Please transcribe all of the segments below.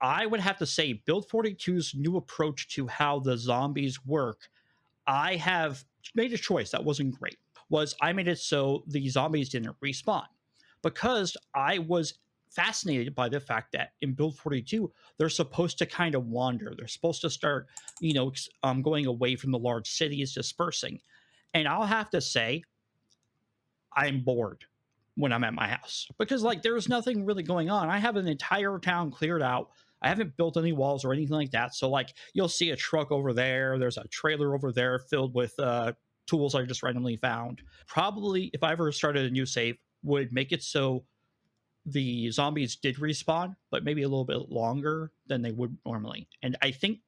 I would have to say Build 42's new approach to how the zombies work, I have made a choice that wasn't great. Was I made it so the zombies didn't respawn because I was fascinated by the fact that in Build 42 they're supposed to kind of wander. They're supposed to start, going away from the large cities, dispersing. And I'll have to say I'm bored when I'm at my house because like there's nothing really going on. I have an entire town cleared out. I haven't built any walls or anything like that. So like you'll see a truck over there. There's a trailer over there filled with tools I just randomly found. Probably if I ever started a new save, would make it so the zombies did respawn, but maybe a little bit longer than they would normally. And I think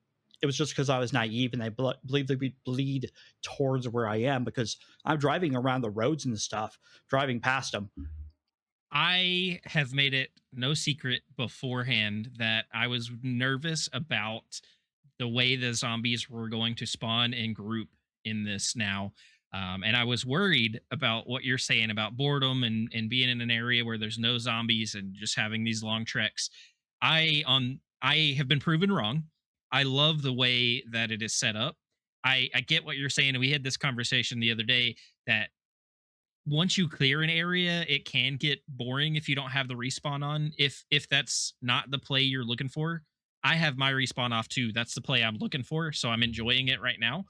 it was just because I was naive and I believe they would bleed towards where I am because I'm driving around the roads and stuff, driving past them. I have made it no secret beforehand that I was nervous about the way the zombies were going to spawn and group in this now. And I was worried about what you're saying about boredom and being in an area where there's no zombies and just having these long treks. I have been proven wrong. I love the way that it is set up. I get what you're saying. And we had this conversation the other day that once you clear an area, it can get boring if you don't have the respawn on. If that's not the play you're looking for, I have my respawn off too. That's the play I'm looking for, so I'm enjoying it right now.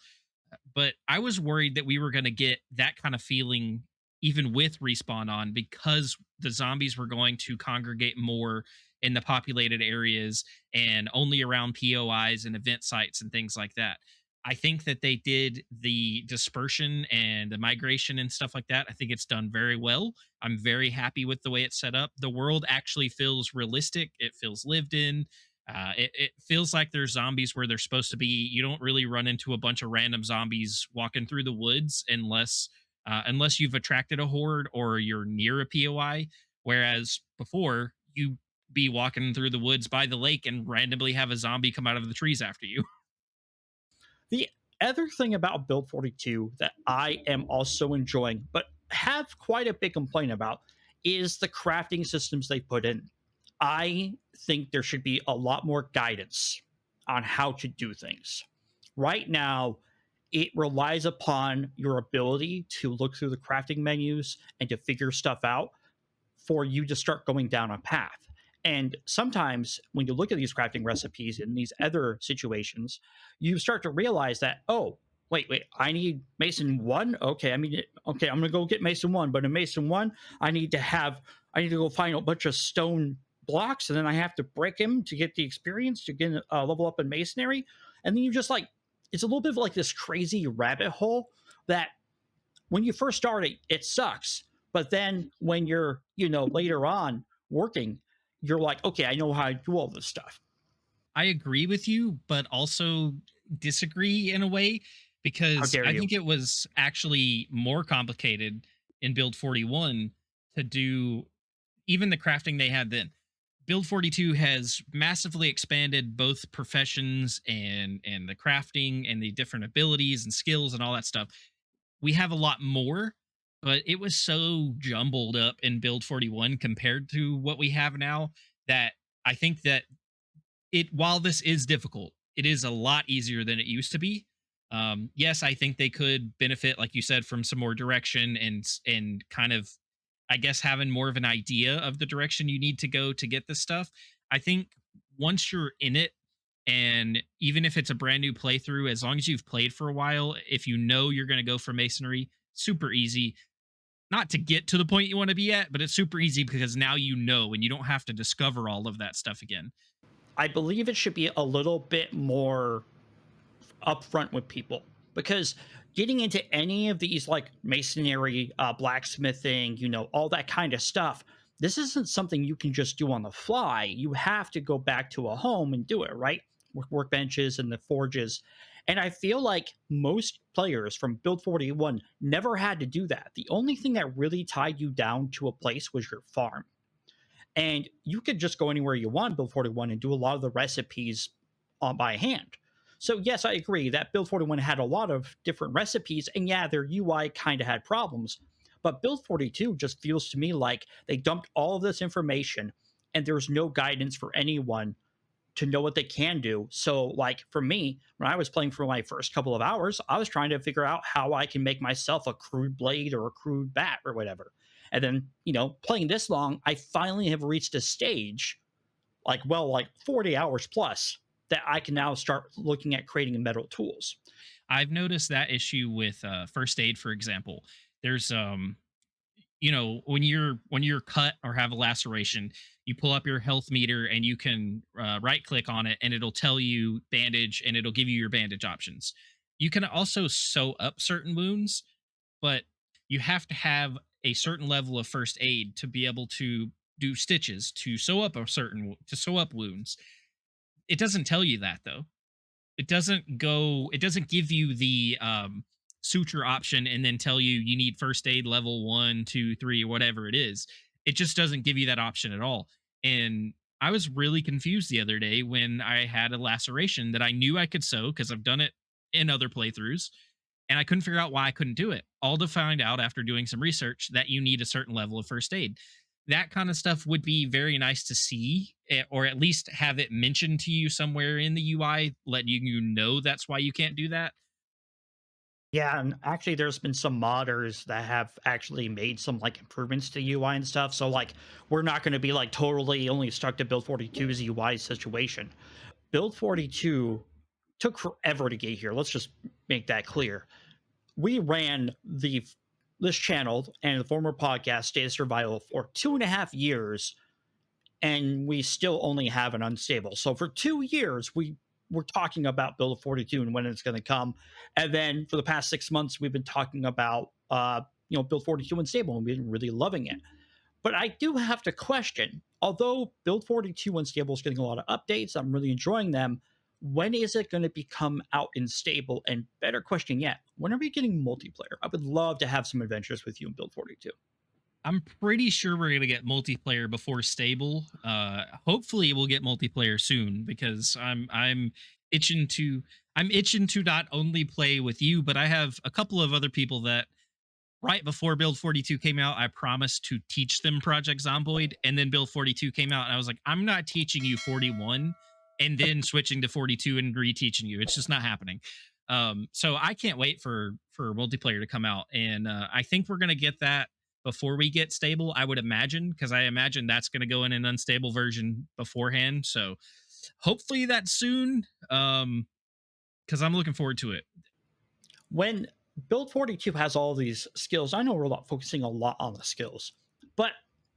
But I was worried that we were going to get that kind of feeling even with respawn on because the zombies were going to congregate more in the populated areas and only around POIs and event sites and things like that. I think that they did the dispersion and the migration and stuff like that. I think it's done very well. I'm very happy with the way it's set up. The world actually feels realistic. It feels lived in. It feels like there's zombies where they're supposed to be. You don't really run into a bunch of random zombies walking through the woods unless you've attracted a horde or you're near a POI. Whereas before, you be walking through the woods by the lake and randomly have a zombie come out of the trees after you. The other thing about Build 42 that I am also enjoying, but have quite a big complaint about, is the crafting systems they put in. I think there should be a lot more guidance on how to do things. Right now, it relies upon your ability to look through the crafting menus and to figure stuff out for you to start going down a path. And sometimes when you look at these crafting recipes in these other situations, you start to realize that, oh, wait, I need Mason 1. Okay, okay, I'm gonna go get Mason 1, but in Mason 1, I need to go find a bunch of stone blocks, and then I have to break him to get the experience to get level up in masonry. And then you just like it's a little bit of like this crazy rabbit hole that when you first start it, it sucks. But then when you're, later on working, you're like, okay, I know how to do all this stuff. I agree with you, but also disagree in a way How because dare I you? think it was actually more complicated in Build 41 to do even the crafting they had then. Build 42 has massively expanded both professions and the crafting and the different abilities and skills and all that stuff. We have a lot more, but it was so jumbled up in Build 41 compared to what we have now that I think that it while this is difficult, it is a lot easier than it used to be. Yes, I think they could benefit, like you said, from some more direction and kind of, I guess, having more of an idea of the direction you need to go to get this stuff. I think once you're in it, and even if it's a brand new playthrough, as long as you've played for a while, if you know you're going to go for masonry, super easy. Not to get to the point you want to be at, but it's super easy because now you know and you don't have to discover all of that stuff again. I believe it should be a little bit more upfront with people because getting into any of these like masonry, blacksmithing, all that kind of stuff, this isn't something you can just do on the fly. You have to go back to a home and do it, right? Workbenches and the forges. And I feel like most players from Build 41 never had to do that. The only thing that really tied you down to a place was your farm. And you could just go anywhere you want, Build 41, and do a lot of the recipes on by hand. So yes, I agree that Build 41 had a lot of different recipes, and yeah, their UI kind of had problems. But Build 42 just feels to me like they dumped all of this information, and there's no guidance for anyone to know what they can do. So, like for me, when I was playing for my first couple of hours, I was trying to figure out how I can make myself a crude blade or a crude bat or whatever. And then, playing this long, I finally have reached a stage, like 40 hours plus, that I can now start looking at creating metal tools. I've noticed that issue with first aid, for example. There's when you're cut or have a laceration, you pull up your health meter and you can right click on it and it'll tell you bandage and it'll give you your bandage options. You can also sew up certain wounds, but you have to have a certain level of first aid to be able to do stitches to sew up wounds. It doesn't tell you that though. It doesn't give you the suture option and then tell you need first aid level 1, 2, 3, or whatever it is. It just doesn't give you that option at all. And I was really confused the other day when I had a laceration that I knew I could sew because I've done it in other playthroughs, and I couldn't figure out why I couldn't do it. All to find out after doing some research that you need a certain level of first aid. That kind of stuff would be very nice to see, or at least have it mentioned to you somewhere in the UI, letting you know that's why you can't do that. Yeah, and actually, there's been some modders that have actually made some like improvements to UI and stuff. So like, we're not going to be like totally only stuck to Build 42's UI situation. Build 42 took forever to get here. Let's just make that clear. We ran this channel and the former podcast State of Survival for 2.5 years, and we still only have an unstable. So for 2 years, we were talking about Build 42 and when it's going to come, and then for the past 6 months, we've been talking about Build 42 unstable, and we've been really loving it. But I do have to question, although Build 42 unstable is getting a lot of updates, I'm really enjoying them. When is it going to become out in stable? And better question yet, when are we getting multiplayer? I would love to have some adventures with you in Build 42. I'm pretty sure we're gonna get multiplayer before stable. Hopefully, we'll get multiplayer soon because itching to I'm itching to not only play with you, but I have a couple of other people that right before Build 42 came out, I promised to teach them Project Zomboid, and then Build 42 came out, and I was like, I'm not teaching you 41 and then switching to 42 and reteaching you. It's just not happening. So I can't wait for multiplayer to come out, and I think we're gonna get that before we get stable. I would imagine because I imagine that's going to go in an unstable version beforehand. So hopefully that's soon. Because I'm looking forward to it. When Build 42 has all these skills, I know we're focusing a lot on the skills, but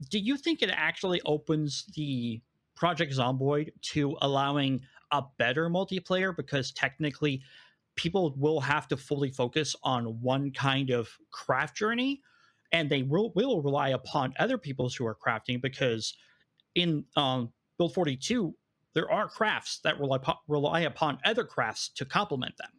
do you think it actually opens the Project Zomboid to allowing a better multiplayer? Because technically, people will have to fully focus on one kind of craft journey, and they will rely upon other people's who are crafting, because in Build 42, there are crafts that rely upon other crafts to complement them.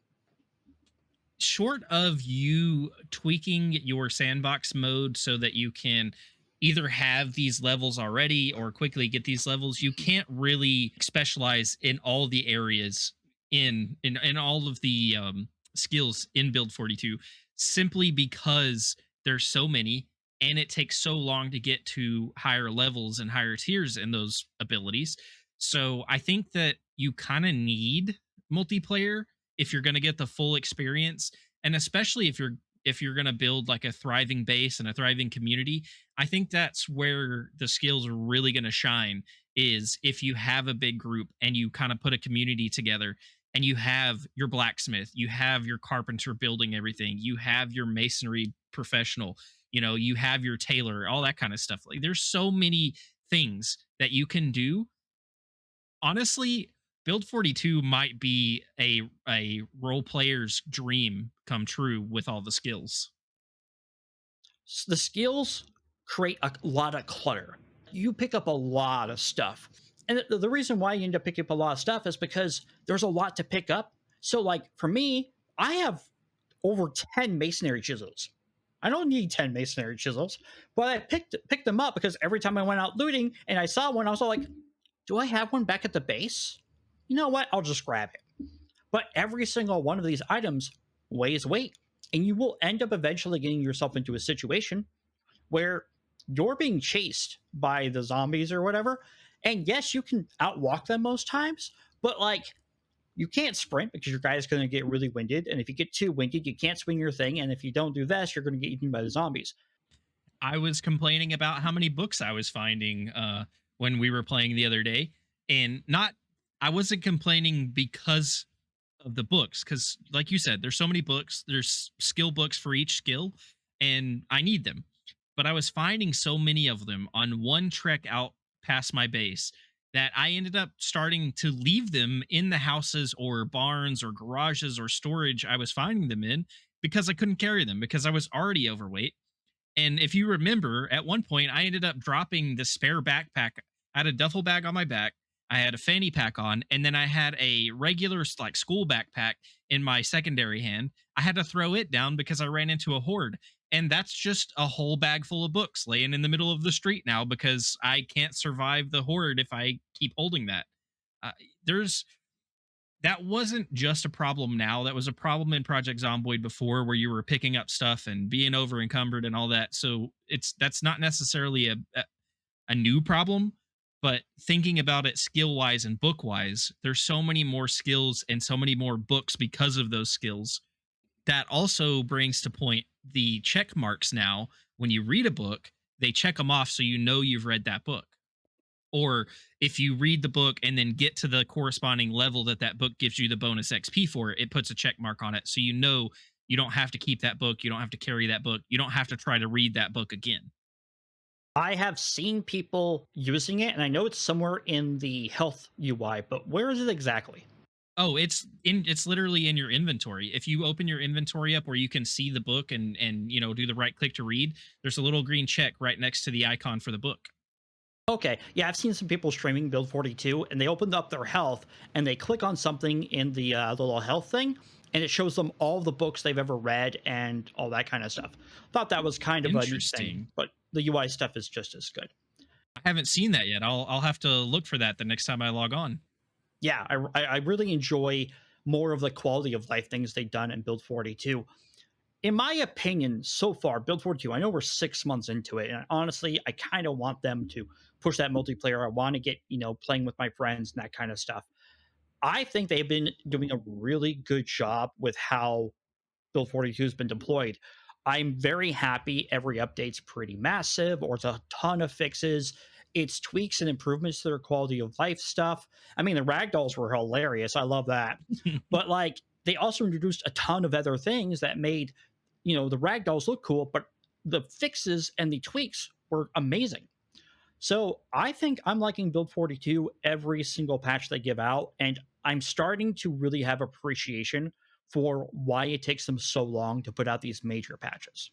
Short of you tweaking your sandbox mode so that you can either have these levels already or quickly get these levels, you can't really specialize in all the areas in all of the skills in Build 42 simply because there's so many and it takes so long to get to higher levels and higher tiers in those abilities. So I think that you kind of need multiplayer if you're going to get the full experience, and especially if you're going to build like a thriving base and a thriving community. I think that's where the skills are really going to shine, is if you have a big group and you kind of put a community together, and you have your blacksmith, you have your carpenter building everything, you have your masonry professional, you have your tailor, all that kind of stuff. Like there's so many things that you can do. Honestly, Build 42 might be a role player's dream come true with all the skills. The skills create a lot of clutter. You pick up a lot of stuff. And the reason why you end up picking up a lot of stuff is because there's a lot to pick up. So, like for me, I have over 10 masonry chisels. I don't need 10 masonry chisels, but I picked them up because every time I went out looting and I saw one, I was all like, do I have one back at the base? You know what? I'll just grab it. But every single one of these items weighs weight, and you will end up eventually getting yourself into a situation where you're being chased by the zombies or whatever, And yes, you can outwalk them most times, but like you can't sprint because your guy is going to get really winded. And if you get too winded, you can't swing your thing. And if you don't do this, you're going to get eaten by the zombies. I was complaining about how many books I was finding when we were playing the other day, and not I wasn't complaining because of the books, because like you said, there's so many books. There's skill books for each skill, and I need them. But I was finding so many of them on one trek out past my base that I ended up starting to leave them in the houses or barns or garages or storage I was finding them in because I couldn't carry them because I was already overweight. And if you remember, at one point, I ended up dropping the spare backpack. I had a duffel bag on my back. I had a fanny pack on, and then I had a regular like school backpack in my secondary hand. I had to throw it down because I ran into a horde. And that's just a whole bag full of books laying in the middle of the street now because I can't survive the horde if I keep holding that. There's that wasn't just a problem now. That was a problem in Project Zomboid before where you were picking up stuff and being over encumbered and all that. So that's not necessarily a new problem, but thinking about it skill wise and book wise, there's so many more skills and so many more books because of those skills. That also brings to point the check marks now. When you read a book, they check them off so you know you've read that book. Or if you read the book and then get to the corresponding level that that book gives you the bonus XP for, it puts a check mark on it. So you know you don't have to keep that book. You don't have to carry that book. You don't have to try to read that book again. I have seen people using it, and I know it's somewhere in the health UI, but where is it exactly? Oh, it's literally in your inventory. If you open your inventory up where you can see the book and do the right click to read, there's a little green check right next to the icon for the book. Okay, yeah, I've seen some people streaming Build 42, and they opened up their health, and they click on something in the little health thing, and it shows them all the books they've ever read and all that kind of stuff. Thought that was kind of a neat thing, Interesting. but the UI stuff is just as good. I haven't seen that yet. I'll have to look for that the next time I log on. Yeah, I really enjoy more of the quality of life things they've done in Build 42. In my opinion, so far, Build 42, I know we're 6 months into it, and honestly, I kind of want them to push that multiplayer. I want to get, playing with my friends and that kind of stuff. I think they've been doing a really good job with how Build 42 has been deployed. I'm very happy every update's pretty massive, or it's a ton of fixes. It's tweaks and improvements to their quality of life stuff. I mean, the ragdolls were hilarious. I love that. But like, they also introduced a ton of other things that made, the ragdolls look cool, but the fixes and the tweaks were amazing. So I think I'm liking Build 42 every single patch they give out, and I'm starting to really have appreciation for why it takes them so long to put out these major patches.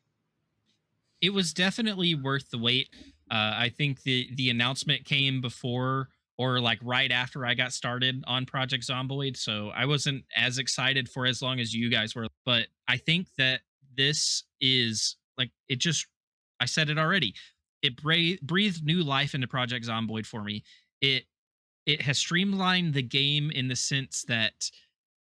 It was definitely worth the wait. I think the announcement came before or like right after I got started on Project Zomboid, so I wasn't as excited for as long as you guys were. But I think that this is like it just. I said it already. It breathed new life into Project Zomboid for me. It it has streamlined the game in the sense that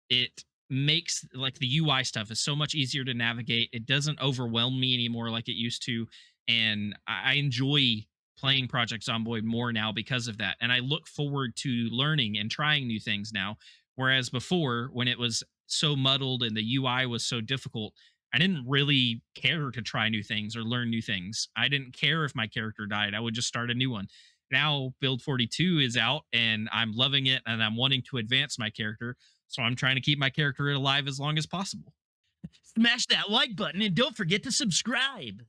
it makes like the UI stuff is so much easier to navigate. It doesn't overwhelm me anymore like it used to, and I enjoy playing Project Zomboid more now because of that. And I look forward to learning and trying new things now. Whereas before, when it was so muddled and the UI was so difficult, I didn't really care to try new things or learn new things. I didn't care if my character died. I would just start a new one. Now Build 42 is out and I'm loving it and I'm wanting to advance my character. So I'm trying to keep my character alive as long as possible. Smash that like button and don't forget to subscribe.